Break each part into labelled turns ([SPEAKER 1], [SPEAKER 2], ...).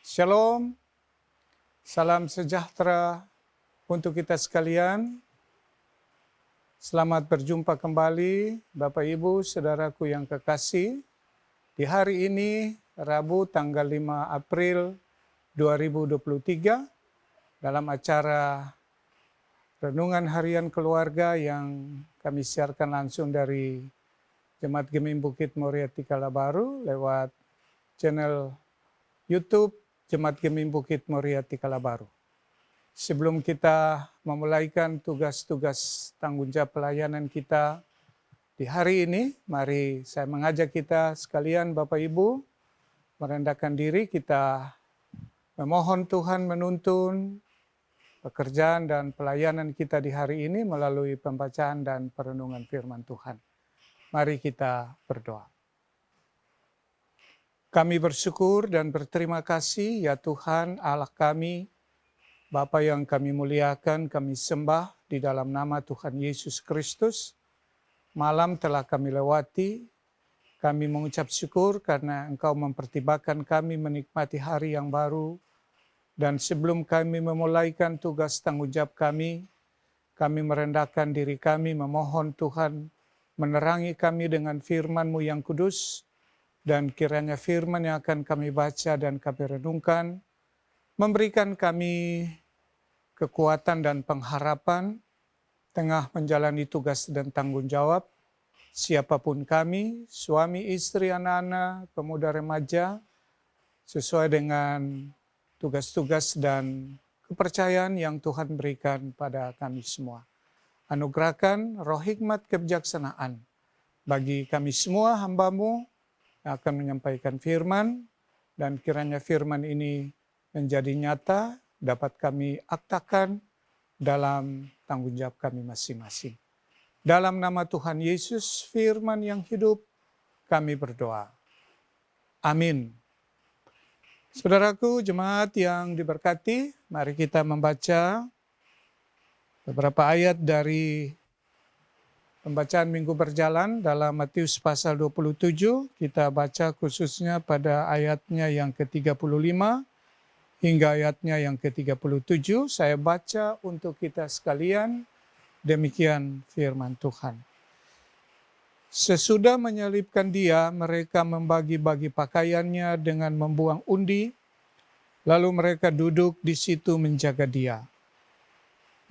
[SPEAKER 1] Shalom, salam sejahtera untuk kita sekalian. Selamat berjumpa kembali Bapak Ibu, Saudaraku yang kekasih. Di hari ini, Rabu tanggal 5 April 2023, dalam acara Renungan Harian Keluarga yang kami siarkan langsung dari Jemaat Gemim Bukit Moria Tikala Baru lewat channel YouTube Jemaat Gemim Bukit Moria Tikala Baru. Sebelum kita memulaikan tugas-tugas tanggung jawab pelayanan kita di hari ini, mari saya mengajak kita sekalian Bapak Ibu merendahkan diri, kita memohon Tuhan menuntun pekerjaan dan pelayanan kita di hari ini melalui pembacaan dan perenungan firman Tuhan. Mari kita berdoa. Kami bersyukur dan berterima kasih ya Tuhan Allah kami, Bapa yang kami muliakan, kami sembah di dalam nama Tuhan Yesus Kristus. Malam telah kami lewati, kami mengucap syukur karena Engkau mempertibakan kami menikmati hari yang baru. Dan sebelum kami memulaikan tugas tanggung jawab kami merendahkan diri kami, memohon Tuhan menerangi kami dengan firman-Mu yang kudus, dan kiranya firman yang akan kami baca dan kami renungkan, memberikan kami kekuatan dan pengharapan, tengah menjalani tugas dan tanggung jawab, siapapun kami, suami, istri, anak-anak, pemuda remaja, sesuai dengan tugas-tugas dan kepercayaan yang Tuhan berikan pada kami semua. Anugerahkan roh hikmat kebijaksanaan bagi kami semua hamba-Mu, yang akan menyampaikan firman, dan kiranya firman ini menjadi nyata, dapat kami aktakan dalam tanggung jawab kami masing-masing. Dalam nama Tuhan Yesus, firman yang hidup, kami berdoa. Amin. Saudaraku, jemaat yang diberkati, mari kita membaca beberapa ayat dari pembacaan minggu berjalan dalam Matius pasal 27, kita baca khususnya pada ayatnya yang ke-35 hingga ayatnya yang ke-37. Saya baca untuk kita sekalian, demikian firman Tuhan. Sesudah menyalibkan Dia, mereka membagi-bagi pakaiannya dengan membuang undi, lalu mereka duduk di situ menjaga Dia.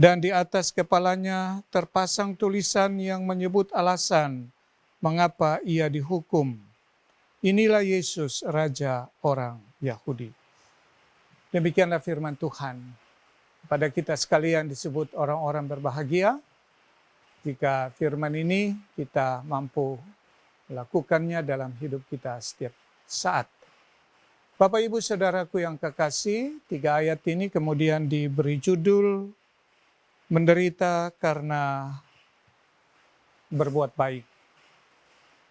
[SPEAKER 1] Dan di atas kepalanya terpasang tulisan yang menyebut alasan mengapa ia dihukum. Inilah Yesus, Raja orang Yahudi. Demikianlah firman Tuhan. Pada kita sekalian disebut orang-orang berbahagia, jika firman ini kita mampu melakukannya dalam hidup kita setiap saat. Bapak Ibu Saudaraku yang kekasih, 3 ayat ini kemudian diberi judul menderita karena berbuat baik.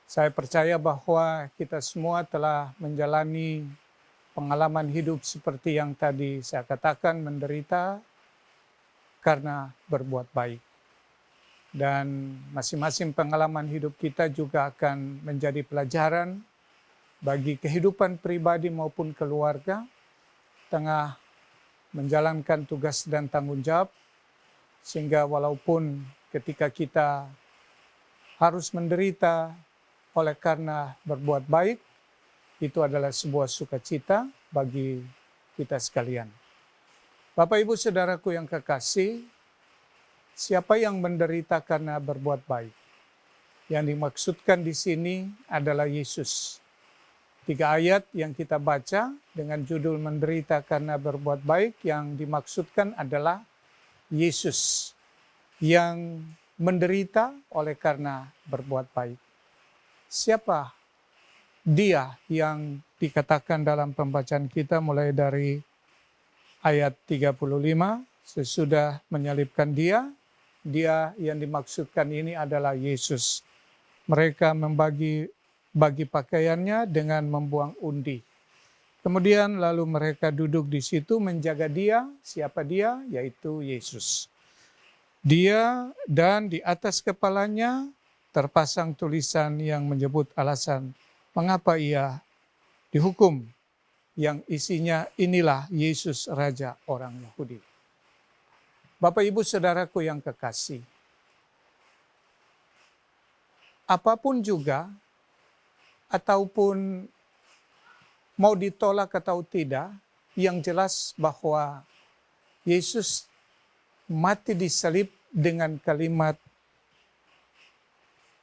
[SPEAKER 1] Saya percaya bahwa kita semua telah menjalani pengalaman hidup seperti yang tadi saya katakan, menderita karena berbuat baik. Dan masing-masing pengalaman hidup kita juga akan menjadi pelajaran bagi kehidupan pribadi maupun keluarga, tengah menjalankan tugas dan tanggung jawab, sehingga walaupun ketika kita harus menderita oleh karena berbuat baik, itu adalah sebuah sukacita bagi kita sekalian. Bapak Ibu Saudaraku yang kekasih, siapa yang menderita karena berbuat baik? Yang dimaksudkan di sini adalah Yesus. 3 ayat yang kita baca dengan judul menderita karena berbuat baik, yang dimaksudkan adalah Yesus yang menderita oleh karena berbuat baik. Siapa Dia yang dikatakan dalam pembacaan kita mulai dari ayat 35, sesudah menyalibkan Dia yang dimaksudkan ini adalah Yesus. Mereka membagi pakaiannya dengan membuang undi. Kemudian lalu mereka duduk di situ menjaga Dia. Siapa Dia? Yaitu Yesus. Dia, dan di atas kepalanya terpasang tulisan yang menyebut alasan mengapa ia dihukum. yang isinya inilah Yesus Raja orang Yahudi. Bapak Ibu Saudaraku yang kekasih, apapun juga ataupun mau ditolak atau tidak, yang jelas bahwa Yesus mati disalib dengan kalimat,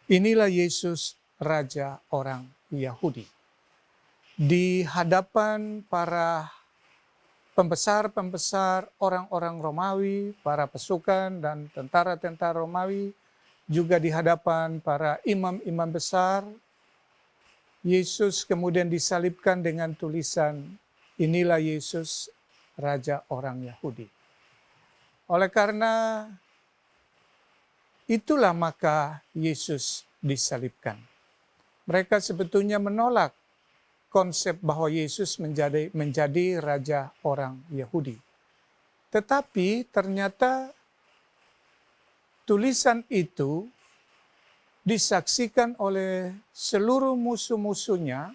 [SPEAKER 1] inilah Yesus Raja orang Yahudi. Di hadapan para pembesar-pembesar orang-orang Romawi, para pasukan dan tentara-tentara Romawi, juga di hadapan para imam-imam besar, Yesus kemudian disalibkan dengan tulisan, inilah Yesus Raja orang Yahudi. Oleh karena itulah maka Yesus disalibkan. Mereka sebetulnya menolak konsep bahwa Yesus menjadi Raja orang Yahudi. Tetapi ternyata tulisan itu disaksikan oleh seluruh musuh-musuhnya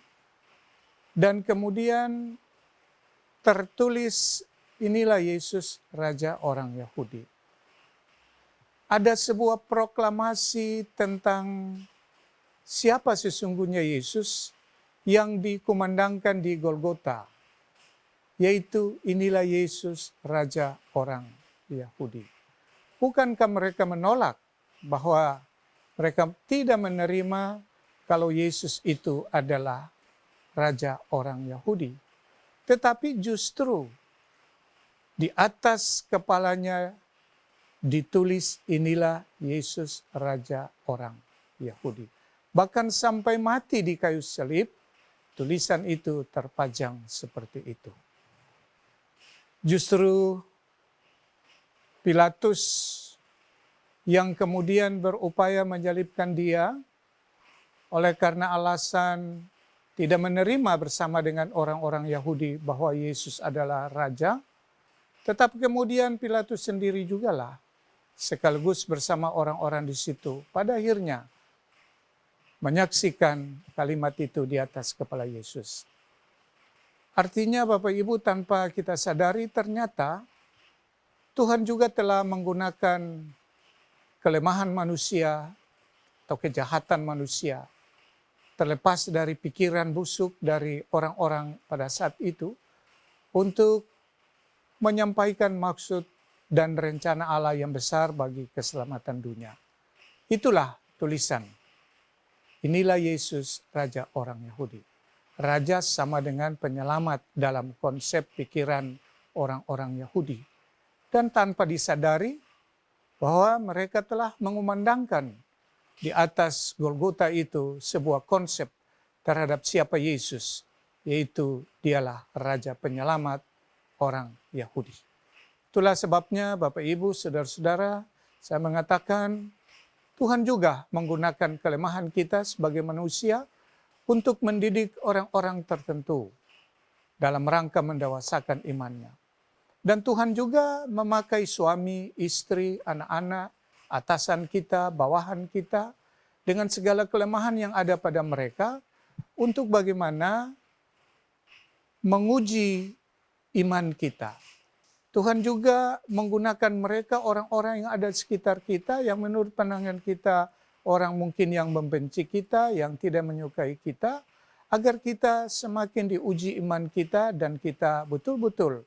[SPEAKER 1] dan kemudian tertulis inilah Yesus Raja orang Yahudi. Ada sebuah proklamasi tentang siapa sesungguhnya Yesus yang dikumandangkan di Golgota, yaitu inilah Yesus Raja orang Yahudi. Bukankah mereka menolak bahwa mereka tidak menerima kalau Yesus itu adalah Raja orang Yahudi. Tetapi justru di atas kepalanya ditulis inilah Yesus Raja orang Yahudi. Bahkan sampai mati di kayu salib, tulisan itu terpajang seperti itu. Justru Pilatus yang kemudian berupaya menyalibkan dia oleh karena alasan tidak menerima bersama dengan orang-orang Yahudi bahwa Yesus adalah Raja, tetapi kemudian Pilatus sendiri jugalah sekaligus bersama orang-orang di situ pada akhirnya menyaksikan kalimat itu di atas kepala Yesus. Artinya Bapak Ibu, tanpa kita sadari ternyata Tuhan juga telah menggunakan kelemahan manusia atau kejahatan manusia, terlepas dari pikiran busuk dari orang-orang pada saat itu, untuk menyampaikan maksud dan rencana Allah yang besar bagi keselamatan dunia. Itulah tulisan, inilah Yesus Raja orang Yahudi. Raja sama dengan penyelamat dalam konsep pikiran orang-orang Yahudi. Dan tanpa disadari bahwa mereka telah mengumandangkan di atas Golgota itu sebuah konsep terhadap siapa Yesus, yaitu dialah Raja Penyelamat orang Yahudi. Itulah sebabnya Bapak Ibu, Saudara-saudara, saya mengatakan Tuhan juga menggunakan kelemahan kita sebagai manusia untuk mendidik orang-orang tertentu dalam rangka mendewasakan imannya. Dan Tuhan juga memakai suami, istri, anak-anak, atasan kita, bawahan kita, dengan segala kelemahan yang ada pada mereka, untuk bagaimana menguji iman kita. Tuhan juga menggunakan mereka, orang-orang yang ada di sekitar kita, yang menurut pandangan kita, orang mungkin yang membenci kita, yang tidak menyukai kita, agar kita semakin diuji iman kita, dan kita betul-betul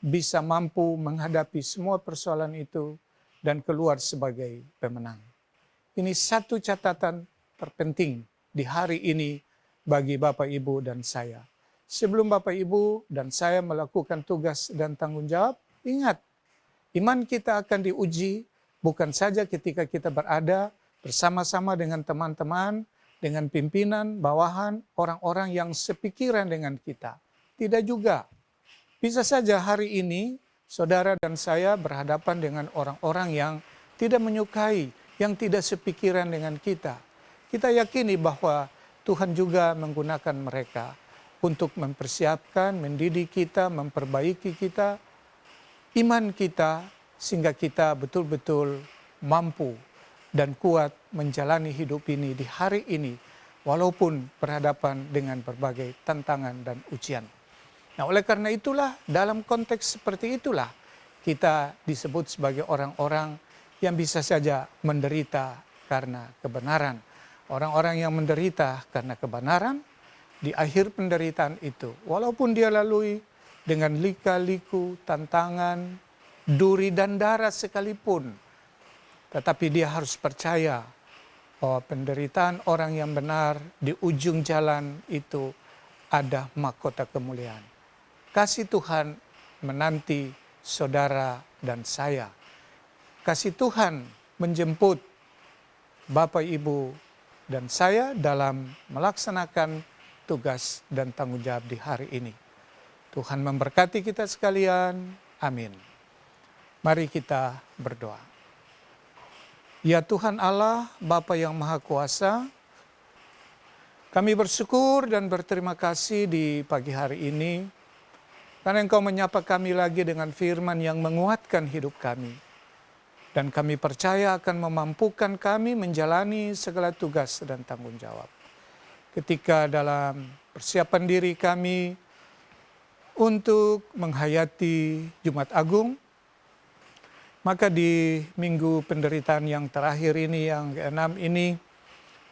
[SPEAKER 1] bisa mampu menghadapi semua persoalan itu dan keluar sebagai pemenang. Ini satu catatan terpenting di hari ini bagi Bapak, Ibu, dan saya. Sebelum Bapak, Ibu, dan saya melakukan tugas dan tanggung jawab, ingat, iman kita akan diuji bukan saja ketika kita berada bersama-sama dengan teman-teman, dengan pimpinan, bawahan, orang-orang yang sepikiran dengan kita. Tidak juga. Bisa saja hari ini saudara dan saya berhadapan dengan orang-orang yang tidak menyukai, yang tidak sepikiran dengan kita. Kita yakini bahwa Tuhan juga menggunakan mereka untuk mempersiapkan, mendidik kita, memperbaiki kita, iman kita, sehingga kita betul-betul mampu dan kuat menjalani hidup ini di hari ini, walaupun berhadapan dengan berbagai tantangan dan ujian. Nah, oleh karena itulah, dalam konteks seperti itulah, kita disebut sebagai orang-orang yang bisa saja menderita karena kebenaran. Orang-orang yang menderita karena kebenaran, di akhir penderitaan itu, walaupun dia lalui dengan lika-liku, tantangan, duri dan darah sekalipun, tetapi dia harus percaya bahwa penderitaan orang yang benar di ujung jalan itu ada mahkota kemuliaan. Kasih Tuhan menanti saudara dan saya. Kasih Tuhan menjemput Bapak, Ibu, dan saya dalam melaksanakan tugas dan tanggung jawab di hari ini. Tuhan memberkati kita sekalian. Amin. Mari kita berdoa. Ya Tuhan Allah, Bapa yang Maha Kuasa, kami bersyukur dan berterima kasih di pagi hari ini, karena Engkau menyapa kami lagi dengan firman yang menguatkan hidup kami. Dan kami percaya akan memampukan kami menjalani segala tugas dan tanggung jawab. Ketika dalam persiapan diri kami untuk menghayati Jumat Agung, maka di minggu penderitaan yang terakhir ini, yang ke-6 ini,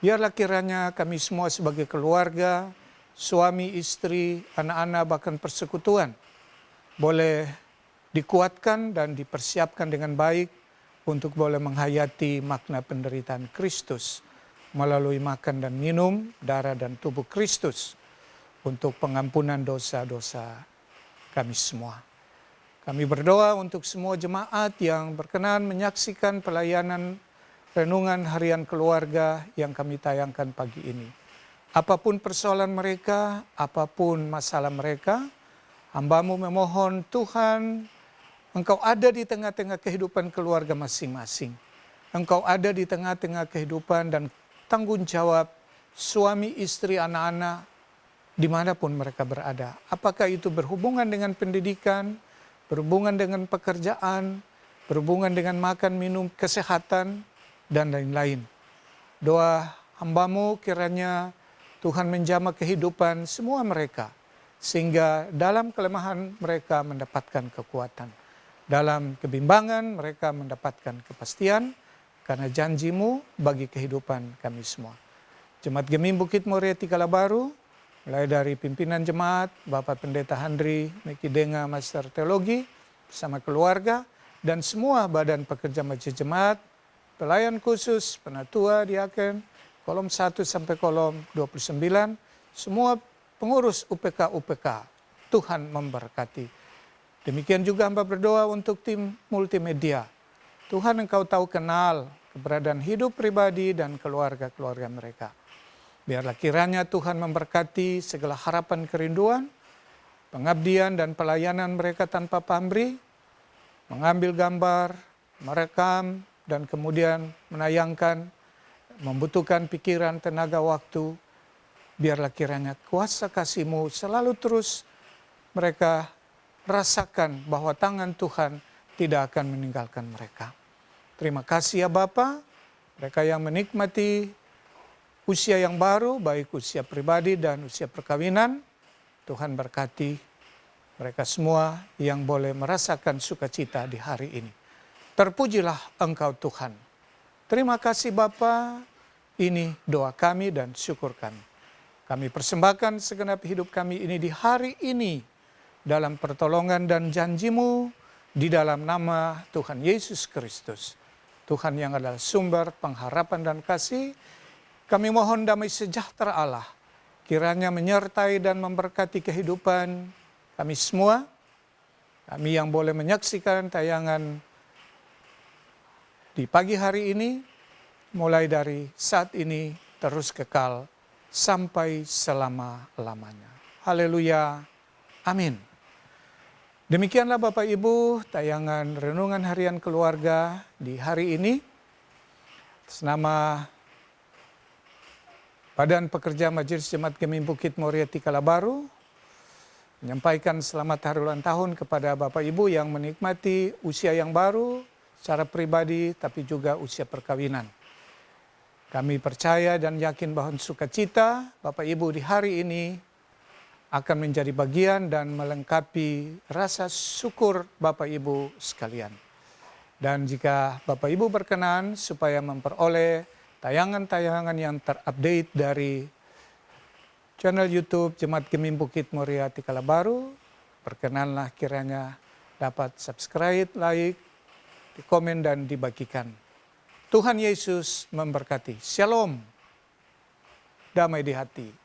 [SPEAKER 1] biarlah kiranya kami semua sebagai keluarga, suami, istri, anak-anak, bahkan persekutuan, boleh dikuatkan dan dipersiapkan dengan baik untuk boleh menghayati makna penderitaan Kristus melalui makan dan minum darah dan tubuh Kristus untuk pengampunan dosa-dosa kami semua. Kami berdoa untuk semua jemaat yang berkenan menyaksikan pelayanan renungan harian keluarga yang kami tayangkan pagi ini. Apapun persoalan mereka, apapun masalah mereka, hamba-Mu memohon Tuhan, Engkau ada di tengah-tengah kehidupan keluarga masing-masing. Engkau ada di tengah-tengah kehidupan dan tanggung jawab suami, istri, anak-anak, dimanapun mereka berada. Apakah itu berhubungan dengan pendidikan, berhubungan dengan pekerjaan, berhubungan dengan makan, minum, kesehatan, dan lain-lain. Doa hamba-Mu kiranya Tuhan menjamah kehidupan semua mereka, sehingga dalam kelemahan mereka mendapatkan kekuatan. Dalam kebimbangan mereka mendapatkan kepastian, karena janji-Mu bagi kehidupan kami semua. Jemaat Gemim Bukit Muria Tikalabaru, mulai dari pimpinan jemaat, Bapak Pendeta Handri Mekidenga Master Teologi, bersama keluarga, dan semua badan pekerja majelis jemaat, pelayan khusus, penatua, diaken, kolom 1 sampai kolom 29, semua pengurus UPK, Tuhan memberkati. Demikian juga hamba berdoa untuk tim multimedia. Tuhan, Engkau tahu kenal keberadaan hidup pribadi dan keluarga-keluarga mereka. Biarlah kiranya Tuhan memberkati segala harapan kerinduan, pengabdian dan pelayanan mereka tanpa pamrih, mengambil gambar, merekam, dan kemudian menayangkan, membutuhkan pikiran, tenaga, waktu. Biarlah kiranya kuasa kasih-Mu selalu terus mereka rasakan bahwa tangan Tuhan tidak akan meninggalkan mereka. Terima kasih ya Bapa, mereka yang menikmati usia yang baru, baik usia pribadi dan usia perkawinan, Tuhan berkati mereka semua yang boleh merasakan sukacita di hari ini. Terpujilah Engkau Tuhan. Terima kasih Bapa, ini doa kami dan syukur kami. Kami persembahkan segenap hidup kami ini di hari ini dalam pertolongan dan janji-Mu di dalam nama Tuhan Yesus Kristus. Tuhan yang adalah sumber pengharapan dan kasih, kami mohon damai sejahtera Allah kiranya menyertai dan memberkati kehidupan kami semua. Kami yang boleh menyaksikan tayangan di pagi hari ini, mulai dari saat ini terus kekal sampai selama-lamanya. Haleluya. Amin. Demikianlah Bapak Ibu tayangan Renungan Harian Keluarga di hari ini. Atas nama Badan Pekerja Majelis Jemaat Gemim Bukit Muria Tikalabaru, menyampaikan selamat hari ulang tahun kepada Bapak Ibu yang menikmati usia yang baru secara pribadi tapi juga usia perkawinan. Kami percaya dan yakin bahwa sukacita Bapak Ibu di hari ini akan menjadi bagian dan melengkapi rasa syukur Bapak Ibu sekalian. Dan jika Bapak Ibu berkenan supaya memperoleh tayangan-tayangan yang terupdate dari channel YouTube Jemaat Gemim Bukit Muria Tikala Baru, berkenanlah kiranya dapat subscribe, like, komen, dan dibagikan. Tuhan Yesus memberkati. Shalom. Damai di hati.